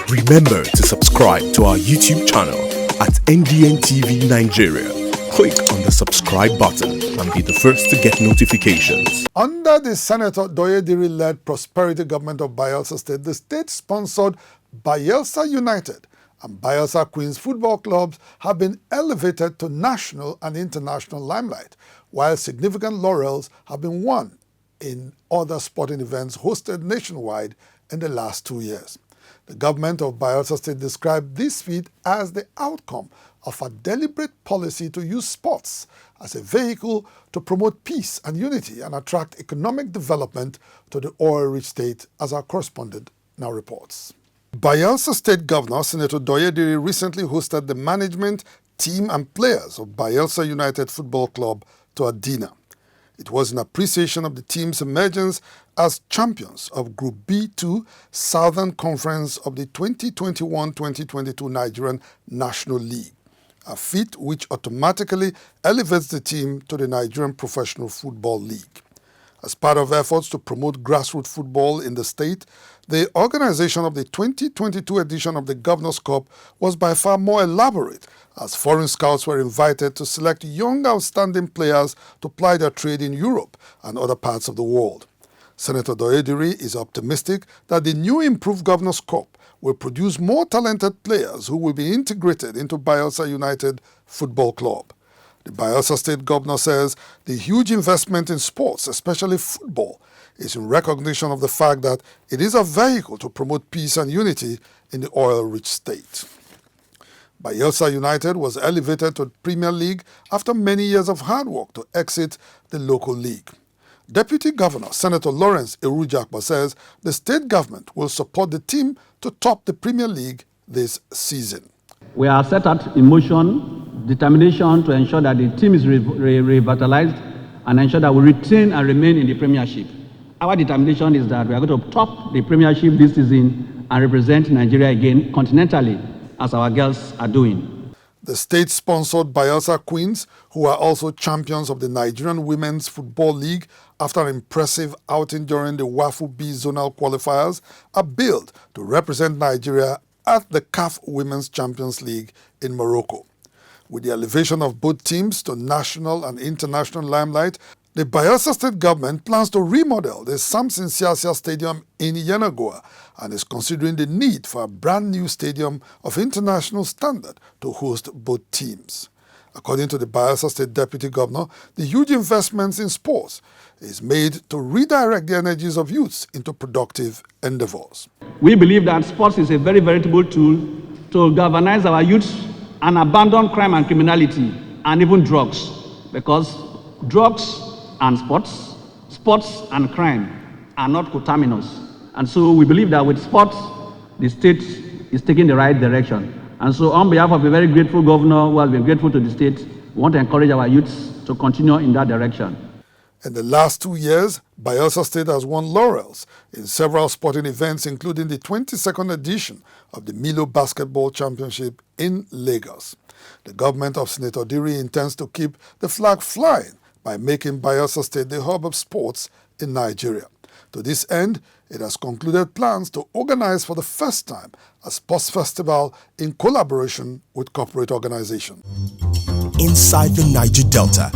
Remember to subscribe to our YouTube channel at NDN TV Nigeria. Click on the subscribe button and be the first to get notifications. Under the Senator Diri-led prosperity government of Bayelsa State, the state-sponsored Bayelsa United and Bayelsa Queens football clubs have been elevated to national and international limelight, while significant laurels have been won in other sporting events hosted nationwide in the last 2 years. The government of Bayelsa State described this feat as the outcome of a deliberate policy to use sports as a vehicle to promote peace and unity and attract economic development to the oil-rich state, as our correspondent now reports. Bayelsa State Governor Senator Diri recently hosted the management, team and players of Bayelsa United Football Club to a dinner. It was in appreciation of the team's emergence as champions of Group B2 Southern Conference of the 2021-2022 Nigerian National League, a feat which automatically elevates the team to the Nigerian Professional Football League. As part of efforts to promote grassroots football in the state, the organization of the 2022 edition of the Governor's Cup was by far more elaborate, as foreign scouts were invited to select young outstanding players to ply their trade in Europe and other parts of the world. Senator Diri is optimistic that the new improved Governor's Cup will produce more talented players who will be integrated into Bayelsa United Football Club. The Bayelsa State Governor says the huge investment in sports, especially football, is in recognition of the fact that it is a vehicle to promote peace and unity in the oil-rich state. Bayelsa United was elevated to the Premier League after many years of hard work to exit the local league. Deputy Governor Senator Lawrence Erujakba says the state government will support the team to top the Premier League this season. We are set out in motion, determination to ensure that the team is revitalized and ensure that we retain and remain in the Premiership. Our determination is that we are going to top the Premiership this season and represent Nigeria again continentally, as our girls are doing. The state-sponsored Bayelsa Queens, who are also champions of the Nigerian Women's Football League after an impressive outing during the WAFU B zonal qualifiers, are billed to represent Nigeria at the CAF Women's Champions League in Morocco. With the elevation of both teams to national and international limelight, the Bayelsa State government plans to remodel the Samson Siasia Stadium in Yenagoa and is considering the need for a brand new stadium of international standard to host both teams. According to the Bayelsa State Deputy Governor, the huge investments in sports is made to redirect the energies of youths into productive endeavors. We believe that sports is a very veritable tool to galvanize our youths and abandon crime and criminality and even drugs, because drugs and sports and crime are not coterminous. And so we believe that with sports, the state is taking the right direction. And so on behalf of a very grateful governor who has been grateful to the state, we want to encourage our youths to continue in that direction. In the last 2 years, Bayelsa State has won laurels in several sporting events, including the 22nd edition of the Milo Basketball Championship in Lagos. The government of Senator Diri intends to keep the flag flying by making Bayelsa State the hub of sports in Nigeria. To this end, it has concluded plans to organize for the first time a sports festival in collaboration with corporate organizations. Inside the Niger Delta,